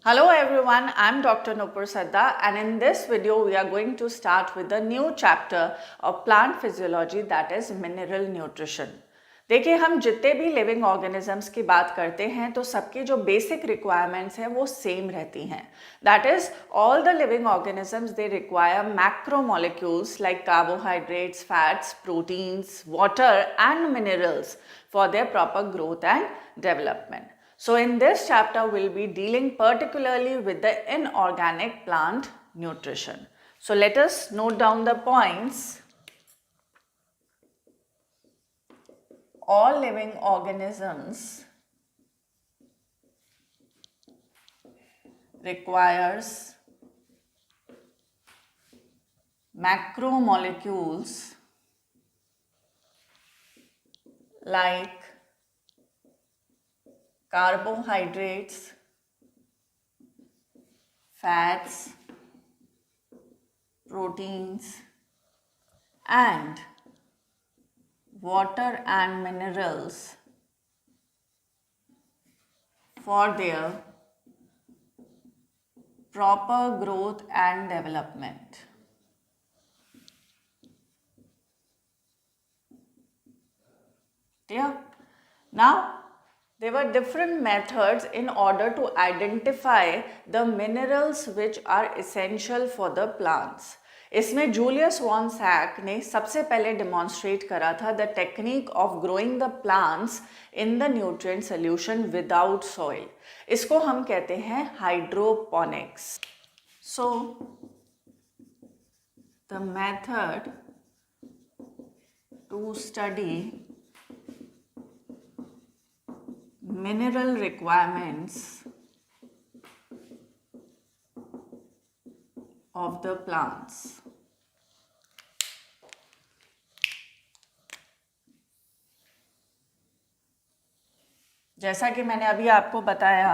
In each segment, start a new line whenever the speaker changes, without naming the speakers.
Hello everyone, I'm Dr. Nupur Sadda, and in this video we are going to start with a new chapter of plant physiology, that is mineral nutrition. देखिए, हम जितने भी living organisms की बात करते हैं तो सबकी जो बेसिक रिक्वायरमेंट्स हैं वो सेम रहती हैं. That is all the living organisms they require macromolecules like carbohydrates, fats, proteins, water and minerals for their proper growth and development. So in this chapter, we'll be dealing particularly with the inorganic plant nutrition. So let us note down the points. All living organisms requires macromolecules like carbohydrates, fats, proteins, and water and minerals for their proper growth and development. Clear? Now, there were different methods in order to identify the minerals which are essential for the plants. इसमें Julius von Sachs ने सबसे पहले demonstrate करा था the technique of growing the plants in the nutrient solution without soil. इसको हम कहते हैं hydroponics. So the method to study mineral requirements of the plants. जैसा कि मैंने अभी आपको बताया,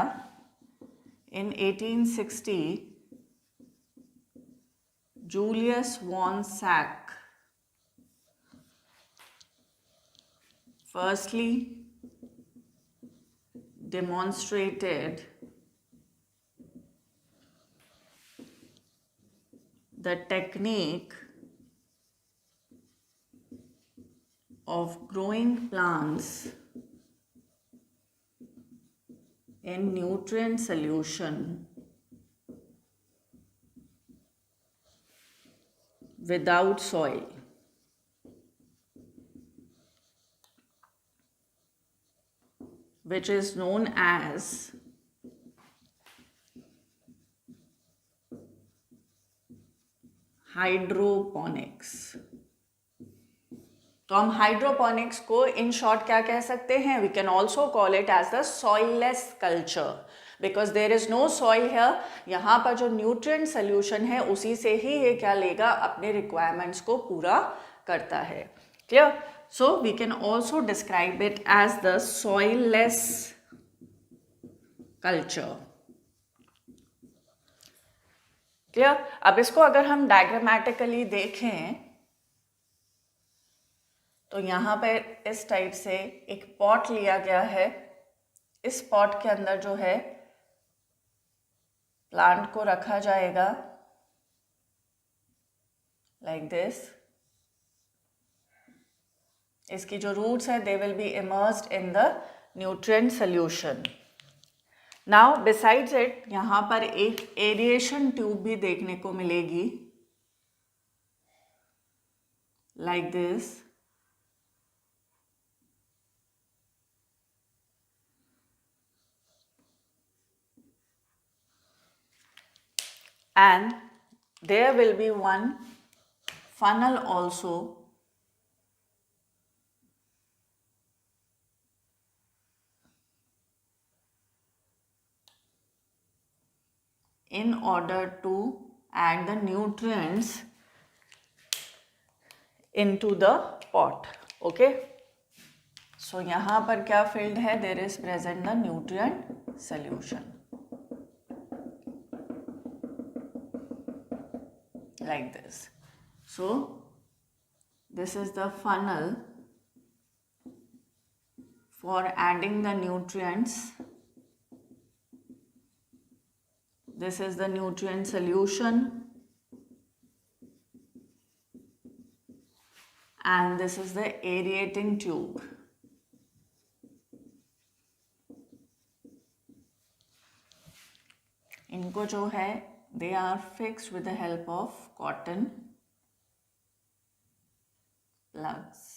in 1860 Julius von Sachs firstly demonstrated the technique of growing plants in nutrient solution without soil. Which is known as hydroponics. तो हम hydroponics को in short क्या कह सकते हैं? We can also call it as the soilless culture because there is no soil here. यहाँ पर जो न्यूट्रिएंट सोल्यूशन है उसी से ही ये क्या लेगा, अपने रिक्वायरमेंट्स को पूरा करता है. Clear? So we can also describe it as the soilless culture. Clear? अब इसको अगर हम डायग्रामेटिकली देखें तो यहाँ पे इस टाइप से एक पॉट लिया गया है. इस पॉट के अंदर जो है प्लांट को रखा जाएगा लाइक दिस. इसकी जो रूट्स है they will be immersed in the nutrient solution. Now besides it यहाँ पर एक एरिएशन ट्यूब भी देखने को मिलेगी like this. And there will be one funnel also in order to add the nutrients into the pot. Okay, so यहाँ पर क्या filled है? There is present the nutrient solution like this. So this is the funnel for adding the nutrients this is the nutrient solution, and this is the aerating tube. इनको जो है they are fixed with the help of cotton plugs.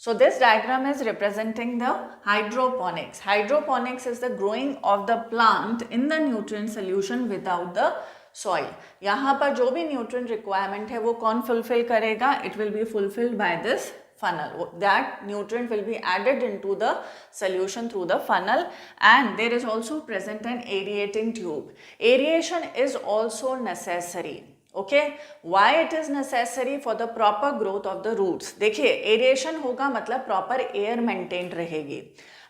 So this diagram is representing the hydroponics. Hydroponics is the growing of the plant in the nutrient solution without the soil. यहाँ पर जो भी nutrient requirement है वो कौन fulfill करेगा? It will be fulfilled by this funnel. That nutrient will be added into the solution through the funnel, and there is also present an aerating tube. Aeration is also necessary. Okay, why it is necessary? For the proper growth of the roots. देखिए aeration होगा मतलब proper air maintain रहेगी.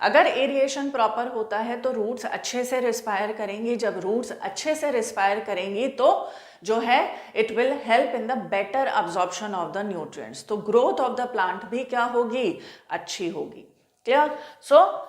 अगर aeration proper होता है तो roots अच्छे से रिस्पायर करेंगी. जब रूट्स अच्छे से रिस्पायर करेंगी तो जो है it will help in the better absorption of the nutrients. तो ग्रोथ ऑफ द प्लांट भी क्या होगी? अच्छी होगी. Clear? So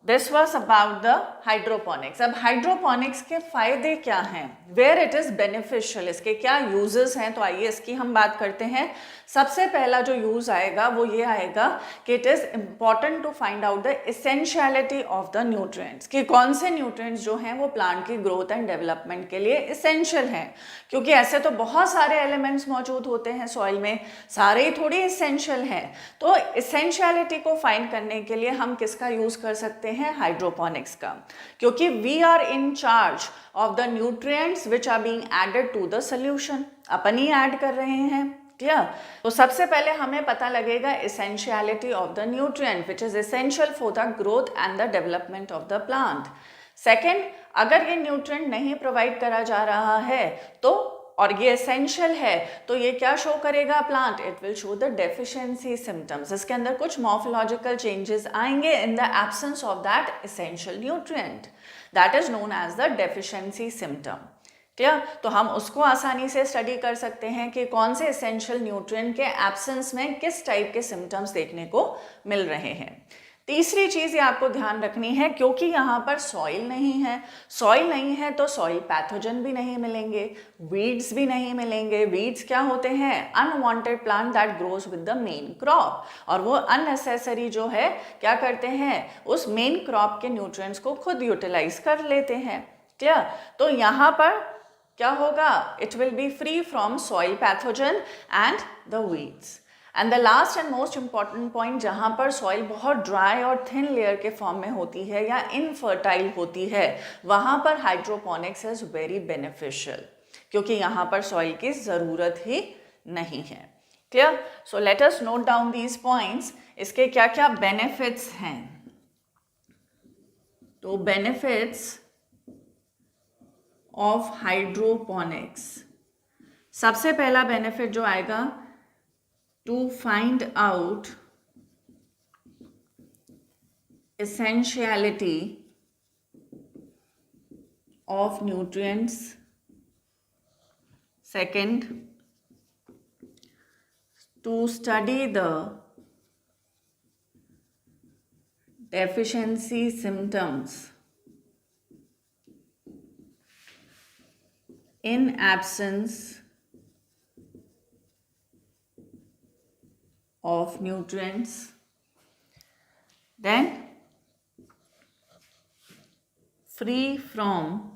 this was about the hydroponics. अब हाइड्रोपोनिक्स के फायदे क्या हैं? वेयर इट इज बेनिफिशियल, इसके क्या यूजेस हैं? तो आइए इसकी हम बात करते हैं. सबसे पहला जो यूज आएगा वो ये आएगा कि it is important to find out the essentiality of the nutrients, कि कौन से न्यूट्रिएंट्स जो हैं वो प्लांट की ग्रोथ एंड डेवलपमेंट के लिए इसेंशियल हैं. क्योंकि ऐसे तो बहुत सारे एलिमेंट्स मौजूद होते हैं सॉइल में, सारे ही थोड़ी इसेंशियल हैं. तो इसेंशियलिटी को फाइंड करने के लिए हम किसका यूज कर सकते हैं? हाइड्रोपोनिक्स का. क्योंकि we are in charge of the nutrients which are being added to the solution. अपन ही ऐड कर रहे हैं. क्लियर? तो सबसे पहले हमें पता लगेगा essentiality of the nutrient which is essential for the growth and the development of the plant. Second, अगर ये न्यूट्रिएंट नहीं प्रोवाइड करा जा रहा है तो और ये एसेंशियल है तो ये क्या शो करेगा plant? It will show the deficiency symptoms. इसके अंदर कुछ मॉर्फोलॉजिकल चेंजेस आएंगे in the absence of that essential nutrient. That is known as the deficiency symptom. Clear? तो हम उसको आसानी से स्टडी कर सकते हैं कि कौन से एसेंशियल न्यूट्रिएंट के एब्सेंस में किस टाइप के सिम्टम्स देखने को मिल रहे हैं. तीसरी चीज़ ये आपको ध्यान रखनी है, क्योंकि यहाँ पर सॉइल नहीं है. सॉइल नहीं है तो सॉइल पैथोजन भी नहीं मिलेंगे, वीड्स भी नहीं मिलेंगे. वीड्स क्या होते हैं? Unwanted plant that grows with the main crop. और वो अननेसेसरी जो है क्या करते हैं? उस मेन क्रॉप के न्यूट्रिएंट्स को खुद यूटिलाइज कर लेते हैं. क्लियर? तो यहाँ पर क्या होगा? It will B free from soil pathogen and the weeds. And the last and most important point, जहाँ पर सॉइल बहुत ड्राई और थिन लेयर के फॉर्म में होती है या इनफर्टाइल होती है, वहाँ पर हाइड्रोपोनिक्स इज वेरी बेनिफिशियल, क्योंकि यहाँ पर सॉइल की ज़रूरत ही नहीं है. Clear? So let us note down these points. इसके क्या क्या बेनिफिट्स हैं? तो बेनिफिट्स ऑफ हाइड्रोपोनिक्स, सबसे पहला बेनिफिट जो आएगा, to find out essentiality of nutrients. Second, to study the deficiency symptoms in absence of nutrients. Then free from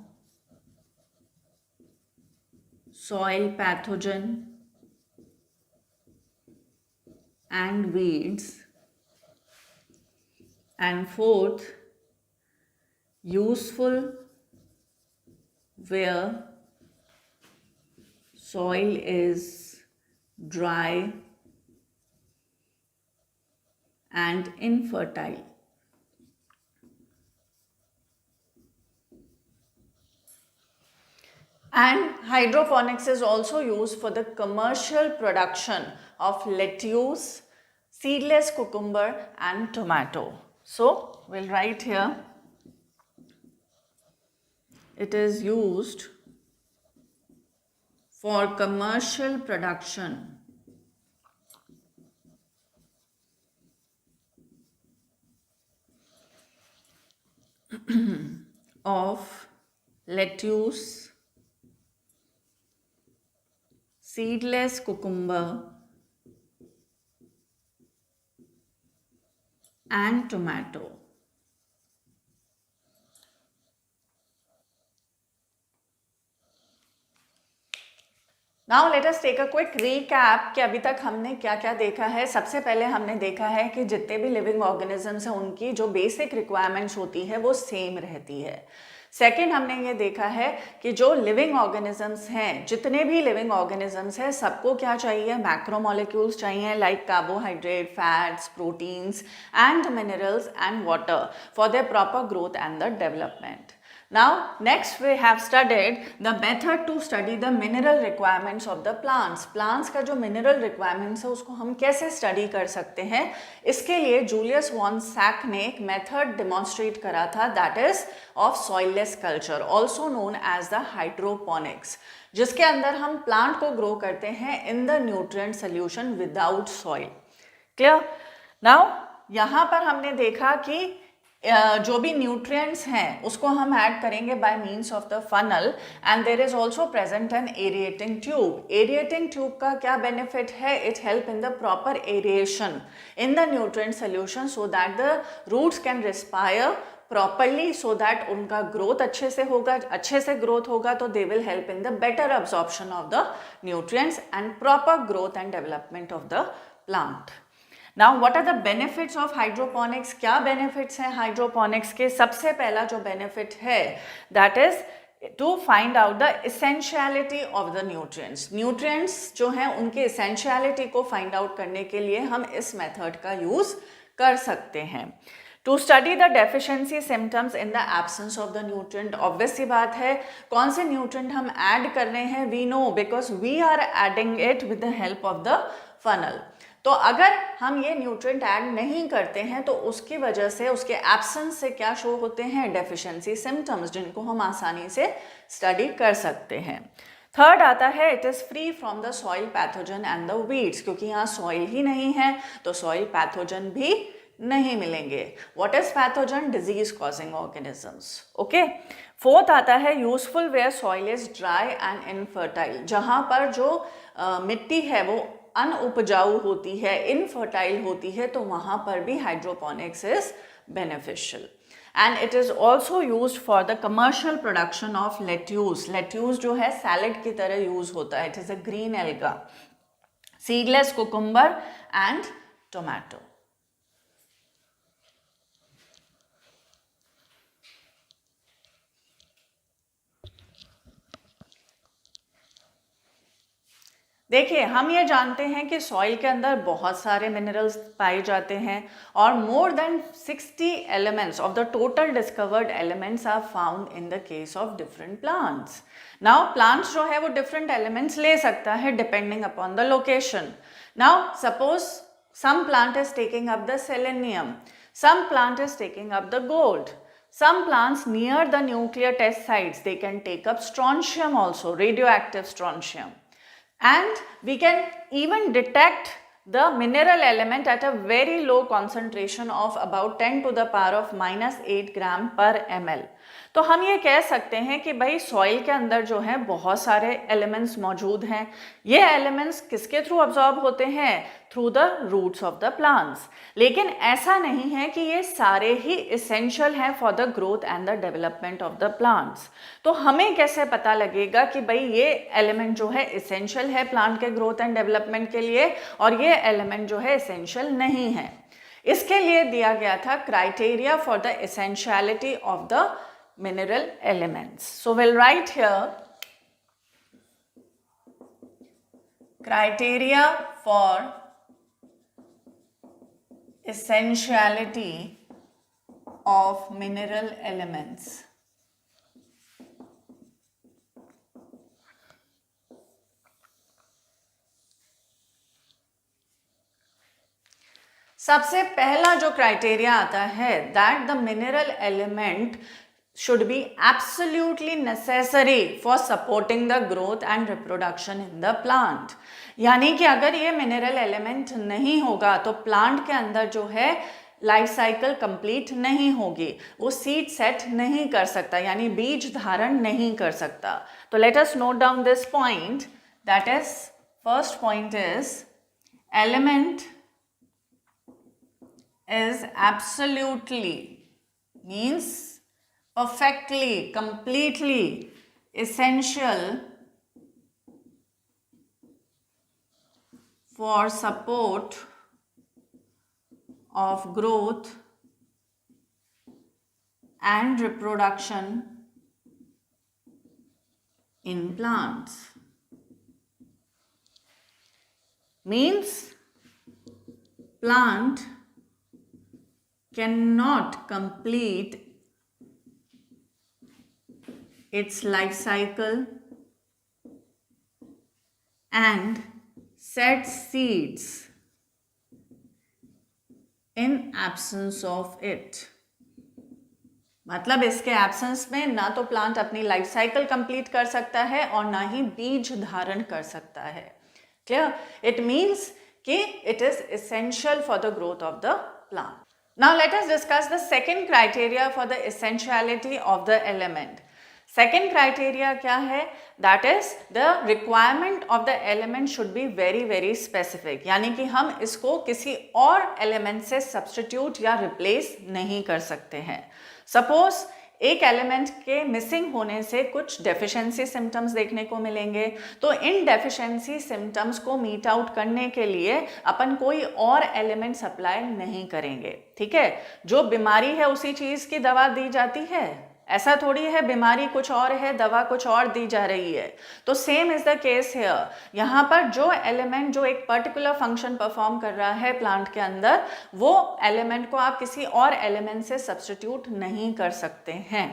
soil pathogen and weeds. And fourth, useful where soil is dry and infertile. And hydroponics is also used for the commercial production of lettuce, seedless cucumber and tomato. So we'll write here, it is used for commercial production of lettuce, seedless cucumber and tomato. Now let us take a quick recap कि अभी तक हमने क्या क्या देखा है। सबसे पहले हमने देखा है कि जितने भी लिविंग ऑर्गेनिजम्स हैं उनकी जो बेसिक रिक्वायरमेंट्स होती है वो सेम रहती है। सेकेंड, हमने ये देखा है कि जो लिविंग ऑर्गेनिजम्स हैं, जितने भी लिविंग ऑर्गेनिजम्स हैं, सबको क्या चाहिए, मैक्रोमोलिक्यूल्स चाहिए like carbohydrate, fats, proteins and minerals and water for their proper growth and the development. Now, next we have studied the method to study the mineral requirements of the plants. Plants का जो mineral requirements है उसको हम कैसे study कर सकते हैं, इसके लिए जूलियस वॉन सैक ने एक method demonstrate करा था, that is of soilless culture, also known as the hydroponics, जिसके अंदर हम plant को grow करते हैं in the nutrient solution without soil. Clear? Now, यहाँ पर हमने देखा कि जो भी न्यूट्रिएंट्स हैं उसको हम ऐड करेंगे by means of the funnel and there is also present an aerating tube. Aerating tube का क्या बेनिफिट है, it help in the proper aeration in the nutrient solution so that the roots can respire properly, so that उनका growth अच्छे से होगा. अच्छे से growth होगा तो they will help in the better absorption of the nutrients and proper growth and development of the plant. Now, what are the benefits of hydroponics? क्या benefits हैं hydroponics के? सबसे पहला जो benefit है that is to find out the essentiality of the nutrients. Nutrients जो हैं उनके essentiality को find out करने के लिए हम इस method का use कर सकते हैं. To study the deficiency symptoms in the absence of the nutrient. Obvious सी बात है, कौन से nutrient हम add कर रहे हैं, we know because we are adding it with the help of the funnel. तो अगर हम ये न्यूट्रिएंट ऐड नहीं करते हैं तो उसकी वजह से, उसके एब्सेंस से क्या शो होते हैं, डेफिशिएंसी सिम्टम्स, जिनको हम आसानी से स्टडी कर सकते हैं. थर्ड आता है, it is free from the soil pathogen and the weeds, क्योंकि यहाँ सॉइल ही नहीं है तो सॉइल पैथोजन भी नहीं मिलेंगे. What is pathogen? Disease causing organisms. Okay. Fourth आता है, useful where soil is dry and infertile, जहाँ पर जो मिट्टी है वो अनउपजाऊ होती है, इनफर्टाइल होती है, तो वहाँ पर भी hydroponics is beneficial. And it is also use for the commercial production of lettuce. Lettuce जो है सैलड की तरह यूज होता है. It is a green alga. Seedless cucumber and tomato. देखिए, हम ये जानते हैं कि सॉइल के अंदर बहुत सारे मिनरल्स पाए जाते हैं और more than 60 elements of the total discovered elements are found in the case of different plants. Now plants जो है वो डिफरेंट एलिमेंट्स ले सकता है depending upon the location. Now suppose some plant is taking up the selenium, some plant is taking up the gold. Some plants near the nuclear test sites, they can take up strontium also, radioactive strontium. And we can even detect the mineral element at a very low concentration of about 10 to the power of -8 gram per ml. तो हम ये कह सकते हैं कि भाई soil के अंदर जो है बहुत सारे एलिमेंट्स मौजूद हैं. ये एलिमेंट्स किसके थ्रू अब्जॉर्ब होते हैं? Through the roots of the plants. लेकिन ऐसा नहीं है कि ये सारे ही इसेंशियल हैं for the growth and the development of the plants. तो हमें कैसे पता लगेगा कि भाई ये एलिमेंट जो है इसेंशियल है प्लांट के ग्रोथ एंड डेवलपमेंट के लिए और ये एलिमेंट जो है इसेंशियल नहीं है? इसके लिए दिया गया था criteria for the essentiality of the mineral elements. So we'll write here criteria for essentiality of mineral elements. सबसे पहला जो क्राइटेरिया आता है that the mineral element should be absolutely necessary for supporting the growth and reproduction in the plant. यानी कि अगर ये mineral element नहीं होगा तो प्लांट के अंदर जो है लाइफ साइकिल कंप्लीट नहीं होगी, वो सीड सेट नहीं कर सकता, यानी बीज धारण नहीं कर सकता। तो let us note down this point, that is first point is element is absolutely means perfectly, completely essential for support of growth and reproduction in plants. Means plant cannot complete its life cycle and set seeds in absence of it. मतलब इसके absence में ना तो plant अपनी life cycle complete कर सकता है और ना ही बीज धारण कर सकता है। क्लियर? इट मीन्स कि it is essential for the growth of the plant. Now let us discuss the second criteria for the essentiality of the element. Second criteria क्या है? That is the requirement of the element should be very very specific. यानी कि हम इसको किसी और element से substitute या replace नहीं कर सकते हैं। Suppose एक एलिमेंट के मिसिंग होने से कुछ डेफिशिएंसी सिम्टम्स देखने को मिलेंगे, तो इन डेफिशिएंसी सिम्टम्स को मीट आउट करने के लिए अपन कोई और एलिमेंट सप्लाई नहीं करेंगे। ठीक है, जो बीमारी है उसी चीज़ की दवा दी जाती है, ऐसा थोड़ी है बीमारी कुछ और है दवा कुछ और दी जा रही है। तो same is the case here, यहाँ पर जो एलिमेंट जो एक पर्टिकुलर फंक्शन परफॉर्म कर रहा है प्लांट के अंदर, वो एलिमेंट को आप किसी और एलिमेंट से सब्स्टिट्यूट नहीं कर सकते हैं।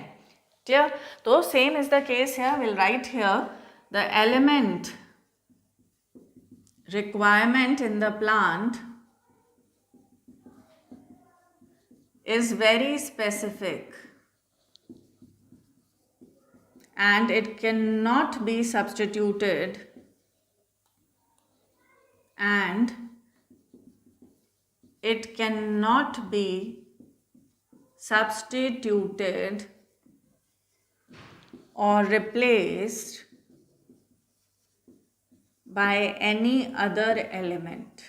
क्लियर? तो same is the case here, will write here the element requirement in the plant is very specific and it cannot be substituted and it cannot be substituted or replaced by any other element.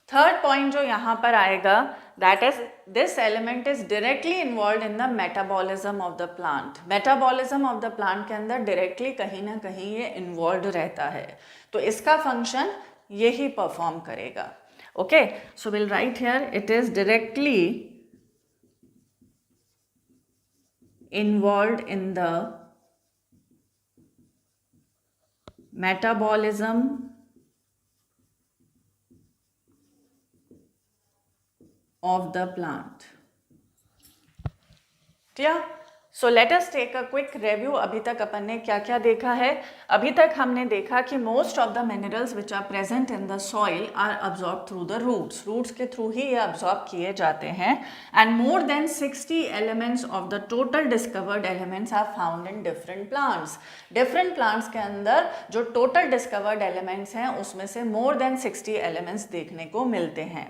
Third point जो यहाँ पर आएगा, that is this element is directly involve in the metabolism of the plant. Metabolism of the plant के अंदर directly कहीं ना कहीं ये इन्वॉल्व रहता है, तो इसका फंक्शन यही परफॉर्म करेगा। Okay, so will write here it is directly involve in the metabolism of the plant. Clear? So let us take a quick review. अभी तक अपन ने क्या क्या देखा है? अभी तक हमने देखा कि most of the minerals which are present in the soil are absorbed through the roots. Roots के थ्रू ही ये absorb किए जाते हैं, and more than 60 elements of the total discovered elements are found in different plants. Different plants के अंदर जो total discovered elements हैं उसमें से more than 60 elements देखने को मिलते हैं।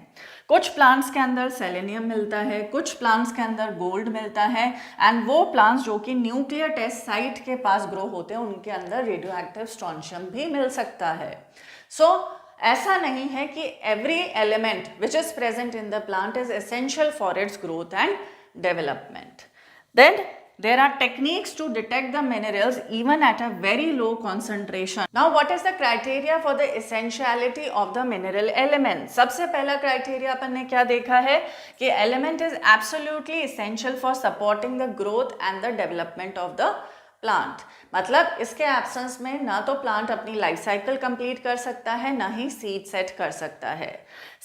कुछ प्लांट्स के अंदर सेलेनियम मिलता है, कुछ प्लांट्स के अंदर गोल्ड मिलता है, एंड वो प्लांट्स जो कि न्यूक्लियर टेस्ट साइट के पास ग्रो होते हैं उनके अंदर रेडियो एक्टिव स्ट्रोंशियम भी मिल सकता है। सो ऐसा नहीं है कि every element which is present in the plant is essential for its growth and development. Then there are techniques to detect the minerals even at a very low concentration. Now what is the criteria for the essentiality of the mineral element? सबसे पहला criteria अपन ने क्या देखा है कि element is absolutely essential for supporting the growth and the development of the plant. मतलब इसके absence में ना तो प्लांट अपनी लाइफ साइकिल कंप्लीट कर सकता है, ना ही सीड सेट कर सकता है।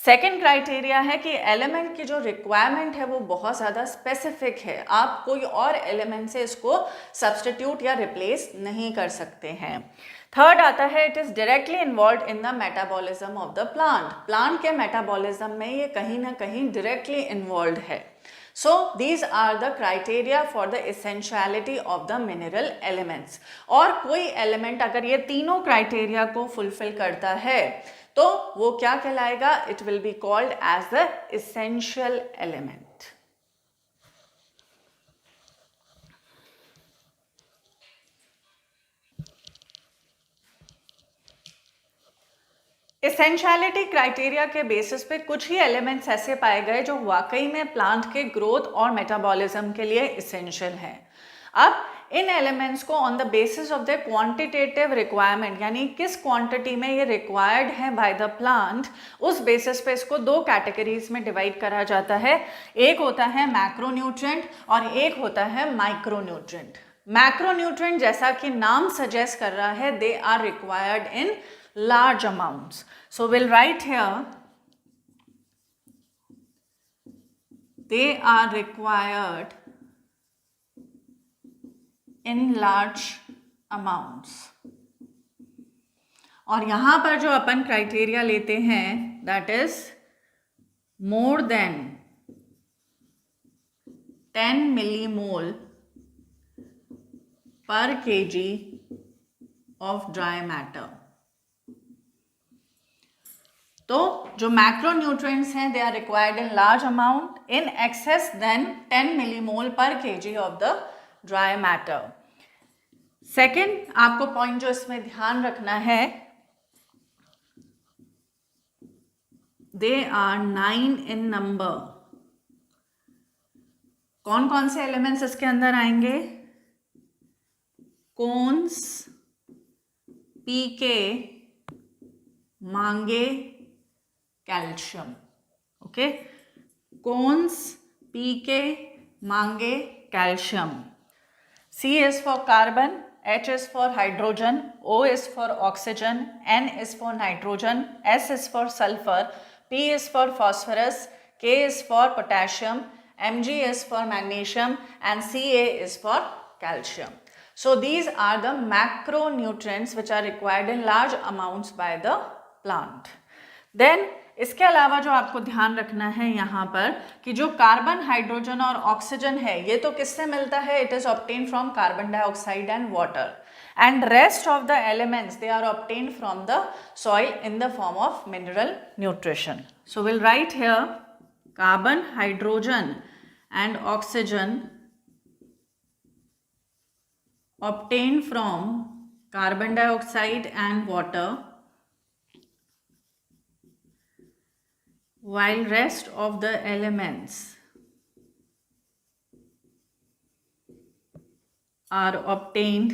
सेकेंड क्राइटेरिया है कि एलिमेंट की जो रिक्वायरमेंट है वो बहुत ज़्यादा स्पेसिफिक है, आप कोई और एलिमेंट से इसको सब्स्टिट्यूट या रिप्लेस नहीं कर सकते हैं। थर्ड आता है it is directly involve in the metabolism of the plant. Plant के मेटाबॉलिज्म में ये कहीं ना कहीं डायरेक्टली इन्वॉल्व है। So these are the criteria for the essentiality of the mineral elements. और कोई एलिमेंट अगर ये तीनों क्राइटेरिया को फुलफिल करता है तो वो क्या कहलाएगा? It will be called as the essential element. Essentiality criteria के बेसिस पे कुछ ही एलिमेंट्स ऐसे पाए गए जो वाकई में प्लांट के ग्रोथ और मेटाबॉलिज्म के लिए इसेंशियल हैं। अब इन एलिमेंट्स को on the basis of the quantitative requirement, यानी किस क्वांटिटी में ये रिक्वायर्ड है बाय द प्लांट, उस बेसिस पे इसको दो कैटेगरीज में डिवाइड करा जाता है। एक होता है मैक्रोन्यूट्रिएंट और एक होता है माइक्रोन्यूट्रिएंट। मैक्रोन्यूट्रिएंट जैसा कि नाम सजेस्ट कर रहा है, they are required in large amounts. So we'll write here they are required in large amounts. और यहां पर जो अपन क्राइटेरिया लेते हैं that is more than 10 millimole per kg of dry matter. तो जो मैक्रोन्यूट्रिएंट्स हैं they are required in large amount in excess than 10 millimole per KG of the dry matter. Second आपको पॉइंट जो इसमें ध्यान रखना है, दे आर 9 इन नंबर। कौन कौन से एलिमेंट्स इसके अंदर आएंगे? कोन्स, पीके, मांगे, कैल्शियम। ओके, कोन्स, पीके, मांगे, calcium. C is for carbon, H is for hydrogen, O is for oxygen, N is for nitrogen, S is for sulfur, P is for phosphorus, K is for potassium, Mg is for magnesium and Ca is for calcium. So these are the macronutrients which are required in large amounts by the plant. Then इसके अलावा जो आपको ध्यान रखना है यहाँ पर कि जो कार्बन, हाइड्रोजन और ऑक्सीजन है ये तो किससे मिलता है? It is obtain from carbon dioxide and water, and rest of the elements they are obtain from the soil in the form of mineral nutrition. So will write here carbon, hydrogen and oxygen obtained from carbon dioxide and water, while rest of the elements are obtained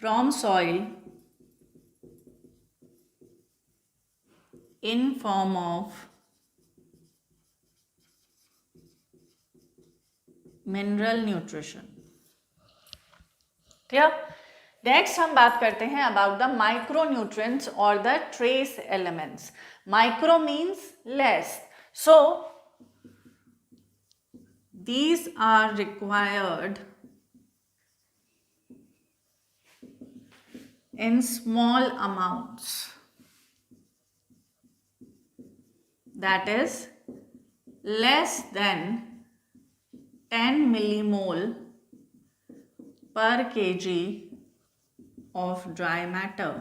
from soil in form of mineral nutrition. Clear? Next हम बात करते हैं about the micro nutrients और the trace elements. Micro means less, so these are required in small amounts, that is less than 10 millimole per kg of dry matter.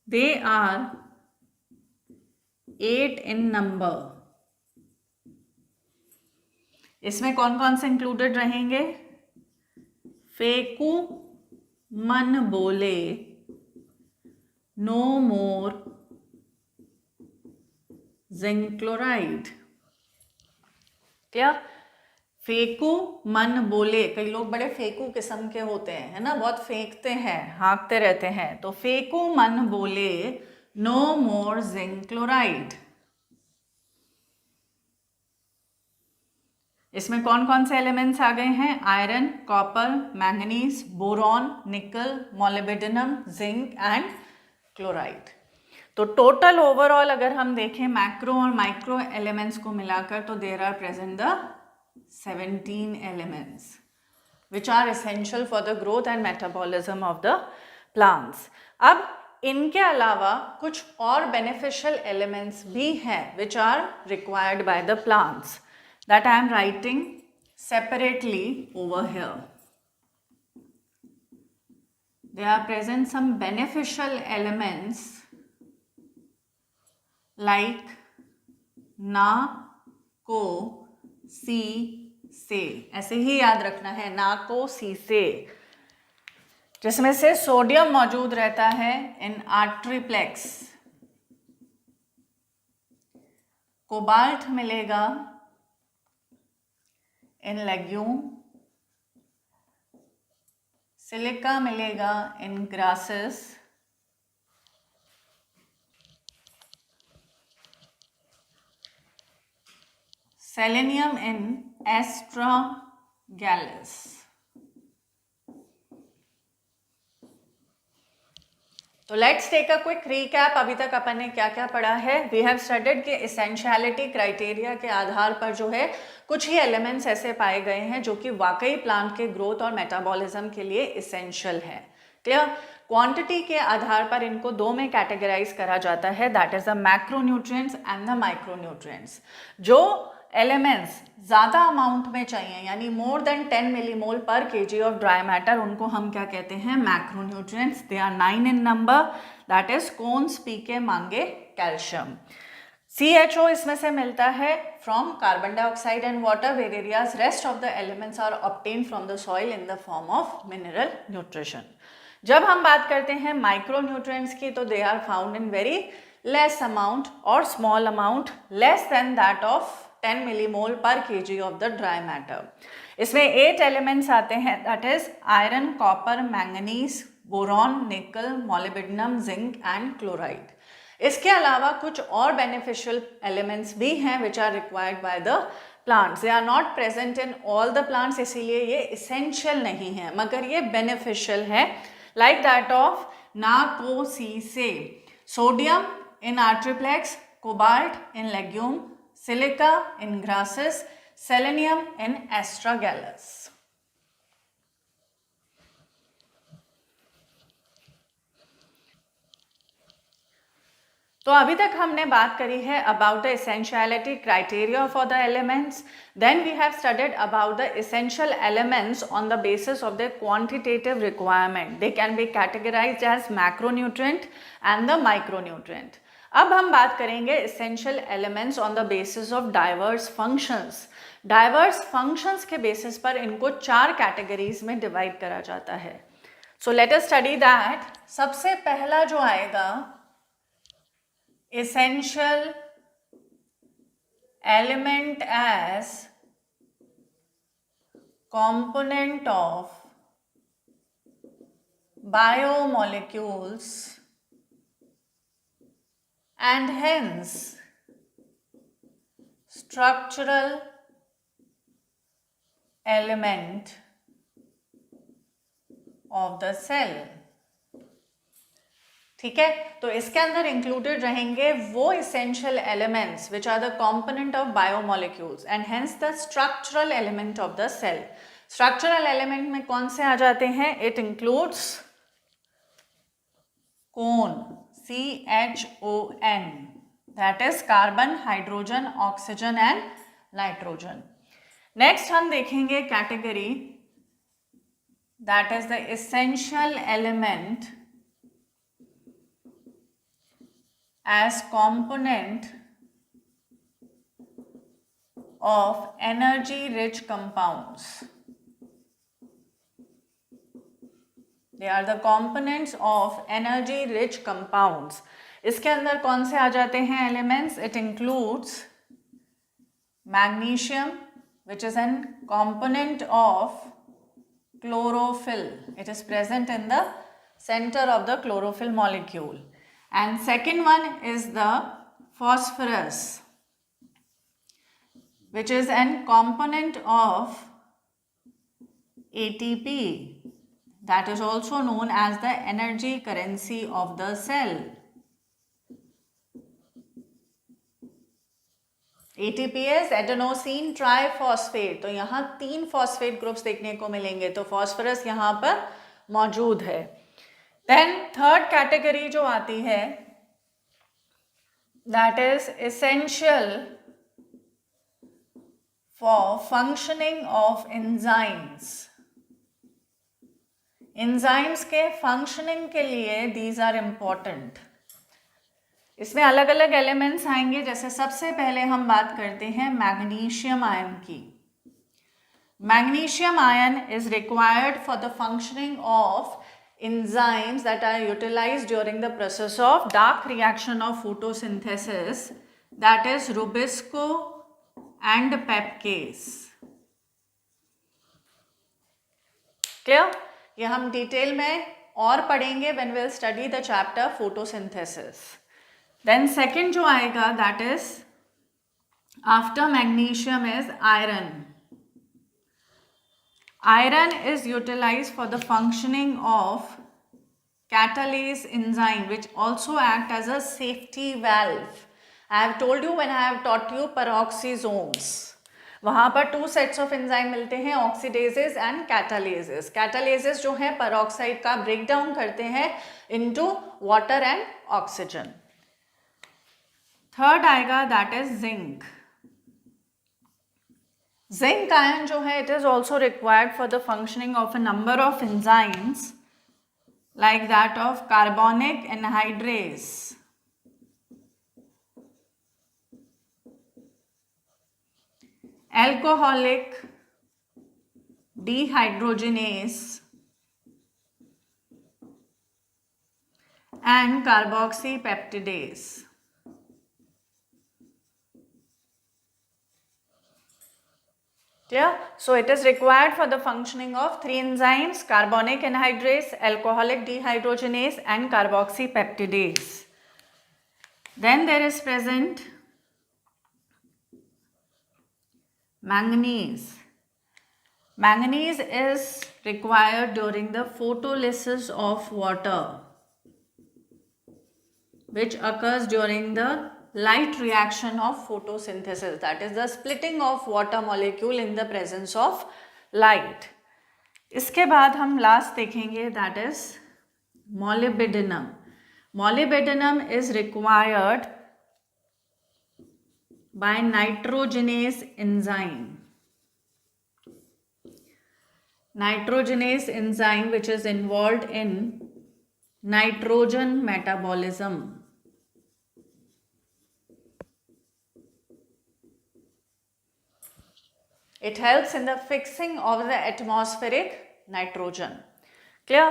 They are 8 in number. इसमें कौन कौन से included रहेंगे? फेकू, मन बोले, no मोर, zinc chloride. क्या? फेंकू, मन बोले. कई लोग बड़े फेंकू किस्म के होते हैं, है ना, बहुत फेंकते हैं, हाँकते रहते हैं. तो फेंकू, मन बोले, नो मोर जिंक क्लोराइड. इसमें कौन कौन से एलिमेंट्स आ गए हैं? आयरन, कॉपर, मैंगनीज, बोरॉन, निकल, मोलिब्डेनम, जिंक एंड क्लोराइड. तो टोटल ओवरऑल अगर हम देखें मैक्रो और माइक्रो एलिमेंट्स को मिलाकर तो there are present the 17 elements which are essential for the growth and metabolism of the plants. अब इनके अलावा कुछ और बेनिफिशियल एलिमेंट्स भी हैं which are required by the plants that I am writing separately over here. There are present some beneficial elements like ना, को, सी, से. ऐसे ही याद रखना है, ना, को, सी, से, जिसमें से सोडियम मौजूद रहता है इन आर्ट्रीप्लेक्स, कोबाल्ट मिलेगा इन लेग्यूम, सिलिका मिलेगा इन ग्रासेस, सेलेनियम इन एस्ट्रागैलस. तो let's take a quick recap. अभी तक अपन ने क्या क्या पढ़ा है. वी हैव स्टडीड के एसेंशियलिटी क्राइटेरिया के आधार पर जो है कुछ ही एलिमेंट्स ऐसे पाए गए हैं जो कि वाकई प्लांट के ग्रोथ और मेटाबॉलिज्म के लिए इसेंशियल है. क्लियर. क्वांटिटी के आधार पर इनको दो में कैटेगराइज करा जाता है, that is the macronutrients and the micronutrients. जो एलिमेंट्स ज़्यादा अमाउंट में चाहिए यानी more than 10 millimole per KG of dry matter, उनको हम क्या कहते हैं, macronutrients. They are 9 in number, that is cons, PK, मांगे, कैल्शियम. CHO इसमें से मिलता है from carbon dioxide and water, various rest of the elements are obtain from the soil in the form of mineral nutrition. जब हम बात करते हैं माइक्रोन्यूट्रिएंट्स की तो they are found in very less amount और small amount, less than that of 10 millimole per KG of the dry matter. इसमें 8 elements आते हैं, that is iron, copper, manganese, boron, nickel, molybdenum, zinc and chloride. इसके अलावा कुछ और beneficial elements भी हैं which are required by the plants. They are not present in all the plants, इसीलिए ये इसेंशियल नहीं है मगर ये बेनिफिशियल है, लाइक दैट ऑफ ना, को, सी, से. Sodium in Atriplex, cobalt in legume, silica in grasses, selenium in astragalus. तो अभी तक हमने बात करी है about the essentiality criteria for the elements. Then we have studied about the essential elements on the basis of the quantitative requirement. They can be categorized as macronutrient and the micronutrient. अब हम बात करेंगे essential elements on the basis of diverse functions. Diverse functions के basis पर इनको 4 categories में divide करा जाता है. So let us study that. सबसे पहला जो आएगा essential element as component of biomolecules and hence structural element of the cell. ठीक है, तो इसके अंदर इंक्लूडेड रहेंगे वो essential elements which are the component of biomolecules and hence the structural element of the cell. Structural element में कौन से आ जाते हैं? It includes CHON, CHON, that is carbon, hydrogen, oxygen and nitrogen. Next हम देखेंगे category that is the essential element as component of energy rich compounds. They are the components of energy rich compounds. इसके अंदर कौन से आ जाते हैं elements? It includes magnesium, which is an component of chlorophyll. It is present in the center of the chlorophyll molecule. And second one is the phosphorus, which is an component of ATP, that is also known as the energy currency of the cell. ATP is adenosine triphosphate. तो यहाँ 3 phosphate groups देखने को मिलेंगे, तो phosphorus यहाँ पर मौजूद है. देन थर्ड कैटेगरी जो आती है that is essential for functioning of enzymes. Enzymes के फंक्शनिंग के लिए दीज आर इम्पॉर्टेंट। इसमें अलग अलग एलिमेंट्स आएंगे, जैसे सबसे पहले हम बात करते हैं मैग्नीशियम आयन की। Magnesium ion is required for the functioning of enzymes that are utilized during the process of dark reaction of photosynthesis, that is Rubisco and Pepcase. Clear? ये हम डिटेल में और पढ़ेंगे when we'll study the chapter photosynthesis. Then second जो आएगा that is after magnesium is iron. Iron is utilized for the functioning of catalase enzyme, which also act as a safety valve. I have told you when I have taught you peroxisomes. वहाँ पर two sets of enzyme मिलते हैं, ऑक्सीडेजेस and कैटालेजेस। कैटालेजेस जो है peroxide का break down करते हैं into water and oxygen. Third आएगा that is zinc. Zinc ion जो है it is also required for the functioning of a number of enzymes like that of carbonic anhydrase, alcoholic dehydrogenase and carboxypeptidase. Clear? So it is required for the functioning of three enzymes: carbonic anhydrase, alcoholic dehydrogenase and carboxypeptidase. Then there is present manganese. Manganese is required during the photolysis of water, which occurs during the light reaction of photosynthesis, that is the splitting of water molecule in the presence of light. इसके बाद हम last देखेंगे that is molybdenum. Molybdenum is required by nitrogenase enzyme. Nitrogenase enzyme which is involved in nitrogen metabolism. It helps in the fixing of the atmospheric nitrogen. Clear?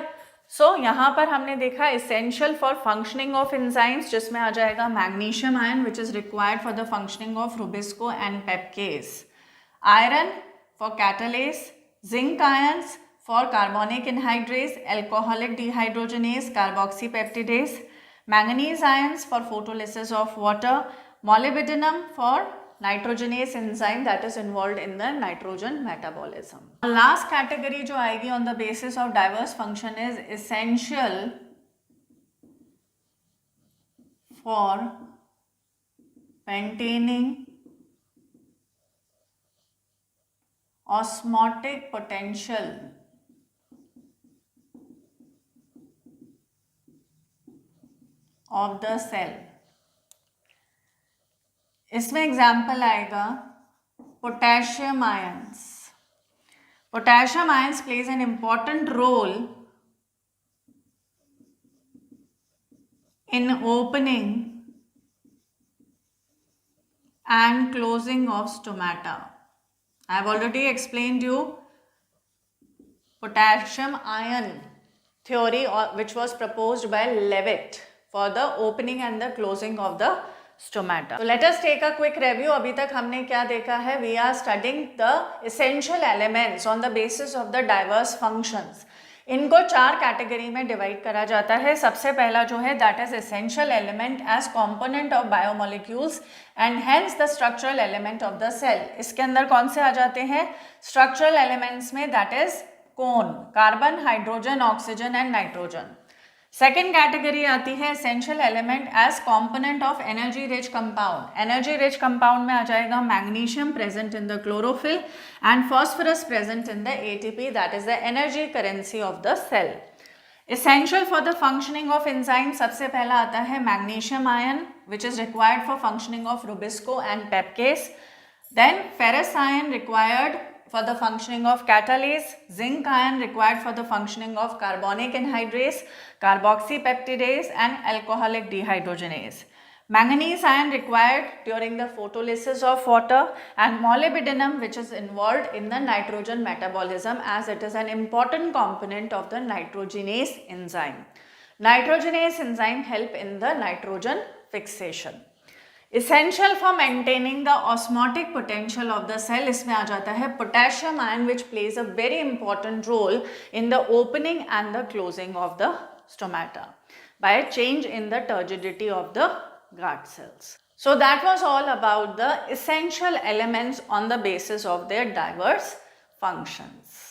So यहाँ पर हमने देखा essential for functioning of enzymes, जिसमें आ जाएगा magnesium ion which is required for the functioning of Rubisco and Pepcase, iron for catalase, zinc ions for carbonic anhydrase, alcoholic dehydrogenase, carboxypeptidase, manganese ions for photolysis of water, molybdenum for nitrogenase enzyme that is involved in the nitrogen metabolism. Last category जो आएगी on the basis of diverse function is essential for maintaining osmotic potential of the cell. इसमें example आएगा potassium ions. Potassium ions plays an important role in opening and closing of stomata. I have already explained you potassium ion theory which was proposed by Leavitt for the opening and the closing of the stomata. So let us take a quick review. अभी तक हमने क्या देखा है? We are studying the essential elements on the basis of the diverse functions. इनको चार category में divide करा जाता है. सबसे पहला जो है that is essential element as component of biomolecules and hence the structural element of the cell. इसके अंदर कौन से आ जाते हैं? स्ट्रक्चरल एलिमेंट्स में दैट इज कौन? Carbon, hydrogen, oxygen and nitrogen. Second category आती है essential element as component of energy rich compound. Energy rich compound में आ जाएगा magnesium present in the chlorophyll and phosphorus present in the ATP that is the energy currency of the cell. Essential for the functioning of enzyme, सबसे पहला आता है magnesium ion, which is required for functioning of Rubisco and peptidase. Then ferrous ion required for the functioning of catalase, zinc ion required for the functioning of carbonic anhydrase, carboxypeptidase and alcoholic dehydrogenase. Manganese ion required during the photolysis of water, and molybdenum, which is involved in the nitrogen metabolism as it is an important component of the nitrogenase enzyme. Nitrogenase enzyme help in the nitrogen fixation. Essential for maintaining the osmotic potential of the cell, इसमें आ जाता है potassium ion, which plays a very important role in the opening and the closing of the stomata by a change in the turgidity of the guard cells. So that was all about the essential elements on the basis of their diverse functions.